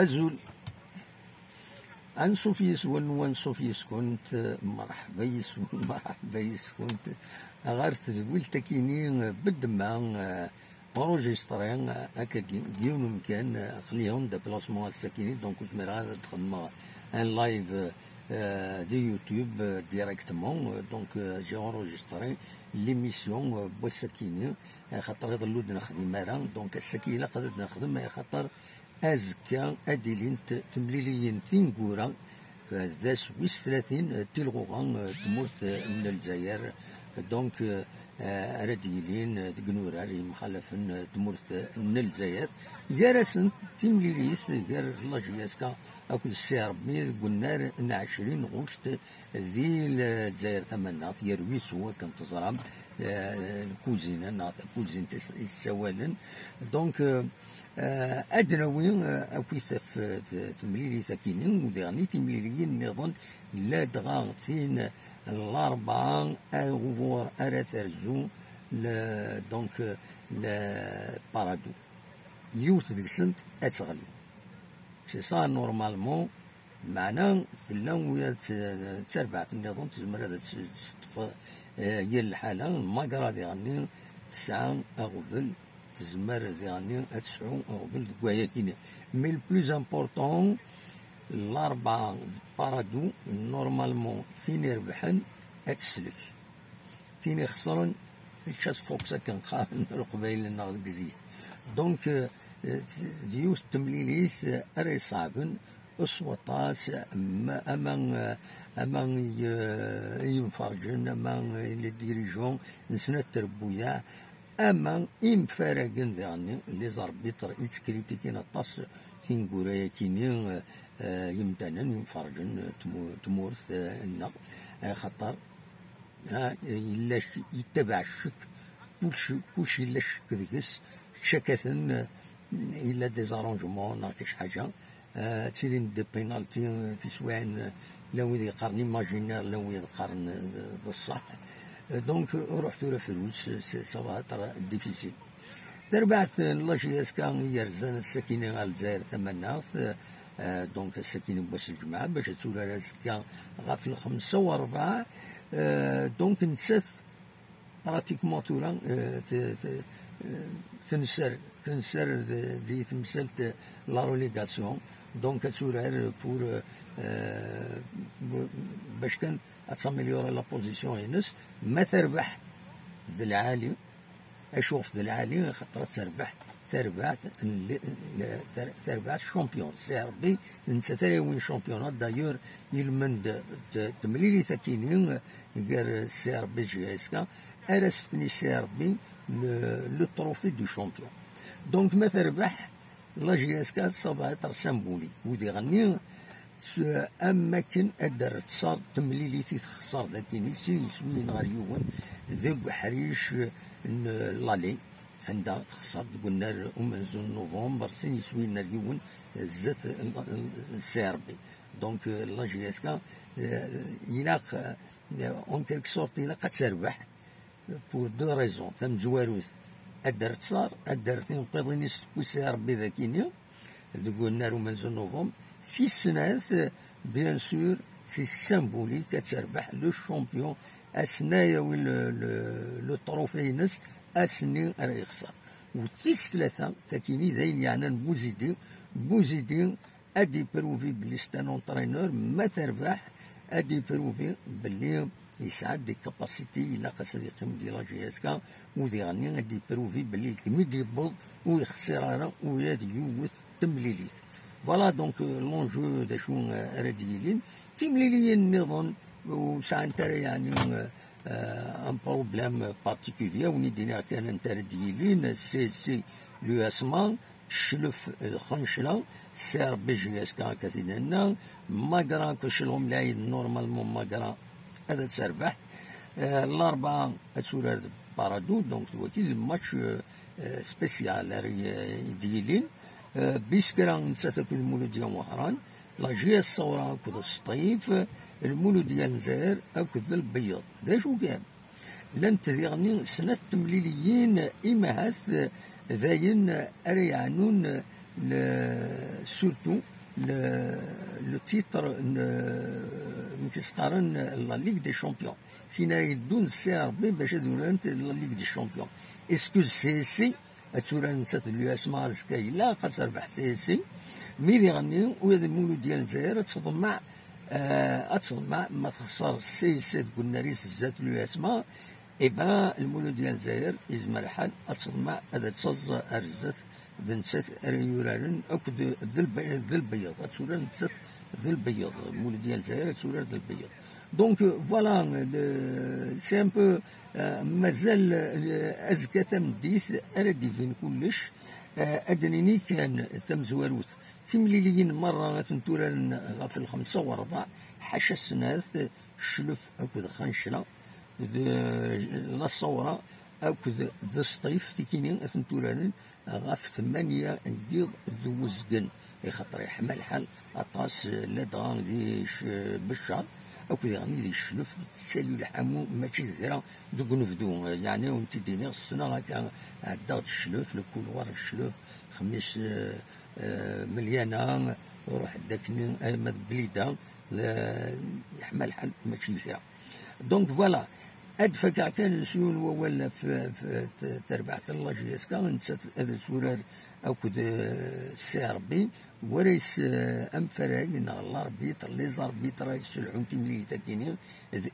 أزول أنصوفيس ونصوفيس كنت مرحبا كنت غير تزويل تكيني بالدماغ اونجسترين هكا ديون مكان خليهم دا بلاسمون الساكنين دونك كنت مرا تخدم ان لايف دي يوتيوب ديريكتمون دونك جي اونجستري ليميسيون بوالساكيني خاطر يضلو نخدم مرا دونك الساكيني لا قدرت نخدم خاطر أزكا أديلين تمليليين تينكورا ذا سويس 30 تلغوغا تموت من الجزائر دونك راديلين تقنوراري مخالفن تموت من الجزائر يارسن تمليليث غير لاجياسكا أكل السي ربي قلنا إن 20 غشت ذي الجزائر ثمانات يرويس هو كان تزرب الكوزينة كوزين السوالن دونك أدنوين أكويث في تمليلي ثكينين ودغني تمليليين نظن لا دغا ثين الأربعة أغوار أرثرزو دونك بارادو يوت ديكسنت أتغلو سي صار نورمالمون معنا في اللون تربعت النظام تزمر هذا هي الحالة المقرا ديالني تسعة أغفل تزمر ديالني تسعو أغفل كواياكيني مي البلوز امبورطون الأربعة بارادو نورمالمون فين يربحن أتسلك فين يخسرن الشاس فوكسا كنقارن القبايل ناخد كزيت دونك ديوث تمليليث أري صعبن أصوطاس أمان ينفرجن أمان لي ديريجون نسنا تربويا أمان إمفارقن ديالني لي زاربيتر يتكريتيكين الطاس كينقورايا كينين يمتنن ينفرجن تمورث النق خاطر يتبع الشك كلشي إلا الشك ديكس شكاثن إلا ديزارونجمون ناقش حاجة تيرين دي بينالتي تسوين لو يدي قارن ايماجينير لو يدي قارن بالصح دونك رحت له فلوس سافا ترى ديفيسيل تربعت لاجياس كان يرزان السكينه على الجزائر ثمانية دونك السكينه باش الجماعه باش تسول على كان غاف الخمسة وربعة دونك نسات براتيكمون تورا تنسر دي تمثلت لا روليغاسيون دونك تسول بور باش كان اتاميليوري لا بوزيسيون ينس ما تربح ذي العالي اشوف ذي العالي خاطر تربعت شامبيون سي ربي نتا تاوين شامبيونات دايور يلمند تمليلي ثاكينين غير سي ربي جي اس كا ارسفتني سي ربي لو تروفي دو شامبيون دونك ما تربح لا جي اس كا صافا تر سامبولي ودي غني أماكن أدر تصاد تمليلي تخسر لكن يسوي نهار يوم ذوق حريش لالي عندها تخسر قلنا أمازون نوفمبر سين يسوي نهار يوم زات السيربي دونك لا جي اس كا إلاق اون كيلك سورت إلاق تربح بور دو ريزون تم زواروث أدر تصار أدر تنقضي نستوي سيربي ذاكيني قلنا أمازون نوفمبر في السنة بيان سور سي سامبوليك تربح لو شامبيون أثنايا وين لو تروفي نس أسني راه يخسر وتيس ثلاثة تاكيني ذاين يعني بوزيدي أدي بروفي بلي ستان اونترينور ما تربح أدي بروفي بلي يسعد دي كاباسيتي إلا قاس يقيم دي لا جي اس كا ودي غني أدي بروفي بلي كميد يبوظ ويخسر راه ويادي يوث تمليليث فوالا دونك لونجو دا شو راديلين تمليليين نظن وساعة نتايا يعني ان بروبليم بارتيكولير وني دينا كان نتا راديلين سي لو اسمان شلف خنشلا سير بي جي اس كا كثيرا ماكرا كشلهم العيد نورمالمون ماكرا هذا تربح الأربعة تسولر بارادو دونك دلوقتي الماتش سبيسيال ديالين بيسكرا نساتك المولودية وهران لا جي الصورة كود السطيف المولودية الجزائر أكد البيض دا شو كان لن تذيغني سنة تمليليين إمهاث ذاين أريعنون سورتو لو تيتر نتسقارن لا ليغ دي شامبيون فينا يدون السي ار بي باش دورانت لا ليغ دي شامبيون اسكو سي سي اتوران نسات اليو اس مارز كايلا خاص ربح سي سي ميلي غني وهذا المولود ديال الجزائر تطمع اتطمع ما تخسر سي سي قلنا ريس زات اليو اس ما إبا المولود ديال الجزائر يزمر الحال أتصدم هذا تصز أرزت دنسات ريوران أكد ذا البيض أتسولر نسات ذا البيض المولود ديال الجزائر أتسولر ذا البيض دونك فوالا سي ان بو مازال أزكى تمديث أردي فين كلش أدنيني كان تم زواروت في مليليين مرة تنتوران غاف الخمسة وربع حاشا السنات شلف أكد خنشلة لا الصورة أكد ذا الصيف تكينين أثنتورانين غاف 8 نقيض ذو وزقن يخطر يحمل الحال أطاس لدغان ديش بالشهر أكد يعني دي الشلف تسالي الحمو ماشي ذرا دوك نفدو يعني ونتي ديني السنة هكا عدا الشلف الكولوار الشلف 5 مليانة وروح داكني أيمد بليدة يحمل الحال ماشي ذرا دونك فوالا أدفع كان سيون ولا في تربعة الله جيسكا نسات هذا سورار أو كد السي ربي وريس أم فراغ إن الله ربي لي زربيط راه يسلحون تملي تاكيني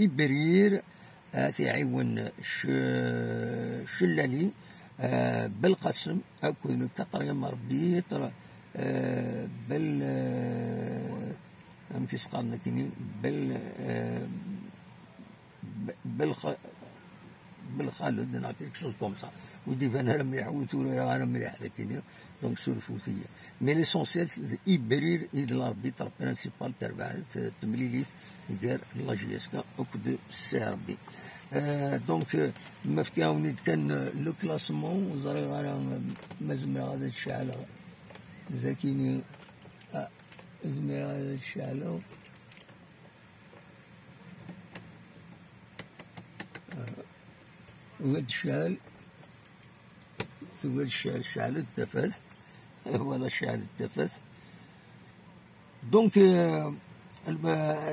إبرير تيعيون شلالي بالقسم أو كد كطريم ربي بال أم كيسقالنا كيني بالخالد انا كيك شوز كوم سا ودي فانا مليح وتورا انا مليح لكن دونك سولفوتيه مي ليسونسيال ابرير ايد الاربيتر برينسيبال تاع تمليليت ديال لا جي اس كا اوكد السي ربي دونك ما فكاوني كان لو كلاسمون زري انا مازال هذا الشعل ذاكيني زمير هذا الشعل وهاد الشعل ثم الشعل التفت ولا الشعل التفت دونك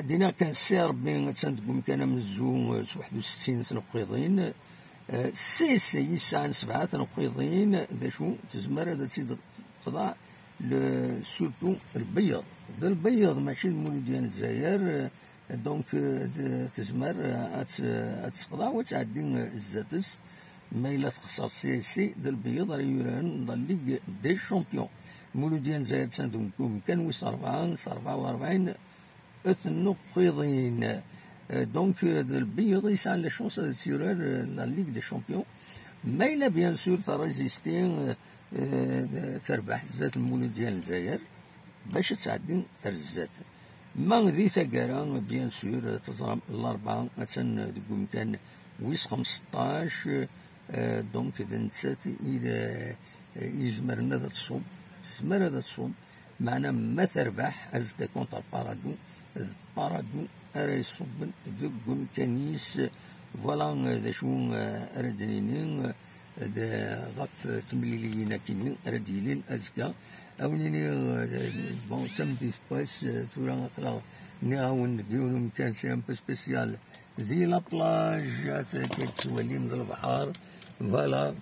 دينا كان السير بين تنقوم كان من الزوم 61 تنقيضين سي يسعى 7 تنقيضين ذا شو تزمر هذا تزيد تضع سورتو البيض ذا البيض ماشي المولود ديال الجزائر دونك تزمر اتسقطع وتعدي الزاتس ما إلا تخسر سي ذا البيض راه يوران لا ليغ دي شامبيون المولود ديال الجزائر تندوم كان ويس 44 تنقيضين دونك ذا البيض يسعى لا شونس تسيرار لا ليغ دي شامبيون ما إلا بيان سور تريزيستي تربح الزات المولود ديال الجزائر باش تعدي الزات ما ذي ثقارا بيان سور تزرب الأربعة مثلا تقول كان ويس 15 دونك إذا نسات إذا يزمر ماذا تصوم تزمر هذا تصوم معنا ما تربح أزكا كونتر بارادو راه يصب تقول كنيس فوالا ذا شو أردنينين غف تمليلينا كيني رديلين أزكا أونيني بون سامدي سباس تورا خلا نعاون ديالهم كان سي ان بو سبيسيال ذي لا بلاج كتولي من البحر فوالا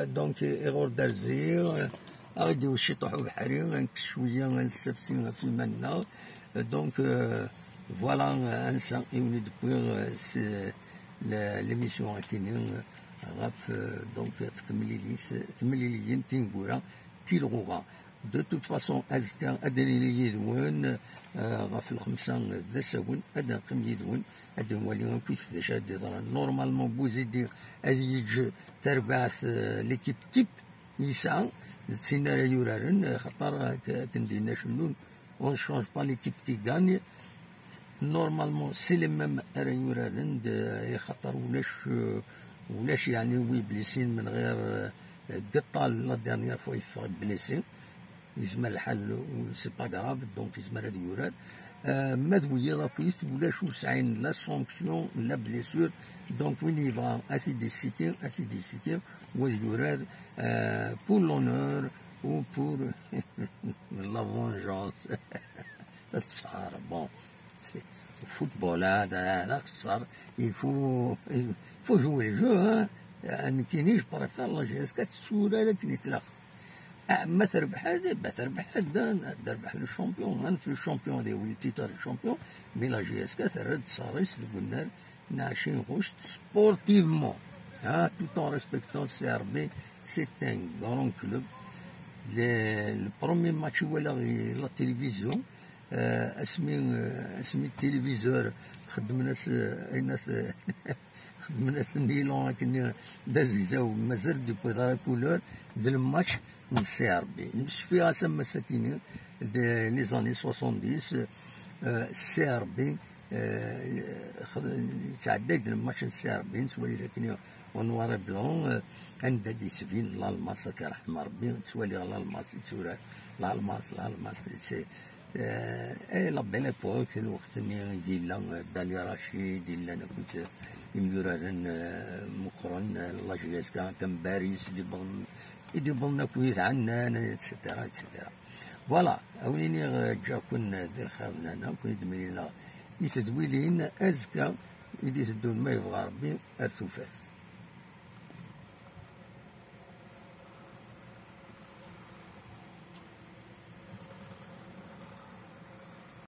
دونك إغور دارزير غيديو شي طحو بحري غنكش شوية غنسفسي في منا دونك فوالا انسان يوني دبويغ ليميسيون كيني غاف دونك في تمليليين تينكورا تيلغوغا دو توت فاسون أزكا أدني يدون غاف الخمسة ذا ساون أدن قم يدون أدن وليون كيف ذا شاد يضران نورمالمون بوزيدي أزيج تربعث ليكيب تيب يسعى تسينا يورارن خطر كندينا شنون اون شونج با ليكيب كي غاني نورمالمون سي لي ميم راه يورارن يخطر ولاش يعني وي بليسين من غير قطال لا ديرنيير فوا يفغ بليسين يزمر الحل سي با كراف دونك يزمر هادي يورار ما دوي رابيت ولا شو سعين لا سونكسيون لا بليسور دونك وين يبغى اسي ديسيكي ويورار بور لونور ou pour la vengeance. Bon, le football, il faut jouer le jeu. أنا كينيش بريفير لا جي اس 4 السهولة لكن يتلاقى. ما تربح هذا تربح هذا تربح الشامبيون. أنا في الشامبيون دي ولي تيتار الشامبيون مي لا جي اس 4 رد صاريس قلنا ناشين غوشت سبورتيفمون. tout en respectant CRB, c'est un grand club. Le premier match ولا la télévision اسمي التلفزيون خدم ناس نيلون كني دازيزاو مازال دي بيضا كولور ديال الماتش من سي ار بي نمشي فيها سما ساكنين لي زاني 70 سي ار بي تعدى الماتش سي ار بي سوالي لكن ونوار بلون عند دي سفين لالماس ترحم ربي تسوالي لالماس تسورا لالماس سي اي لا بيل ايبوك الوقت اللي ديال دالي رشيد ديال انا كنت يميوران مخرن لا جي اس كان باريس يدي بلنا كويس عنا اتسيتيرا اتسيتيرا فوالا اوليني جاكون دير خير لنا كون يدمري لا يتدويلين ازكى يدي تدون ما يبغى ربي ارتوفات.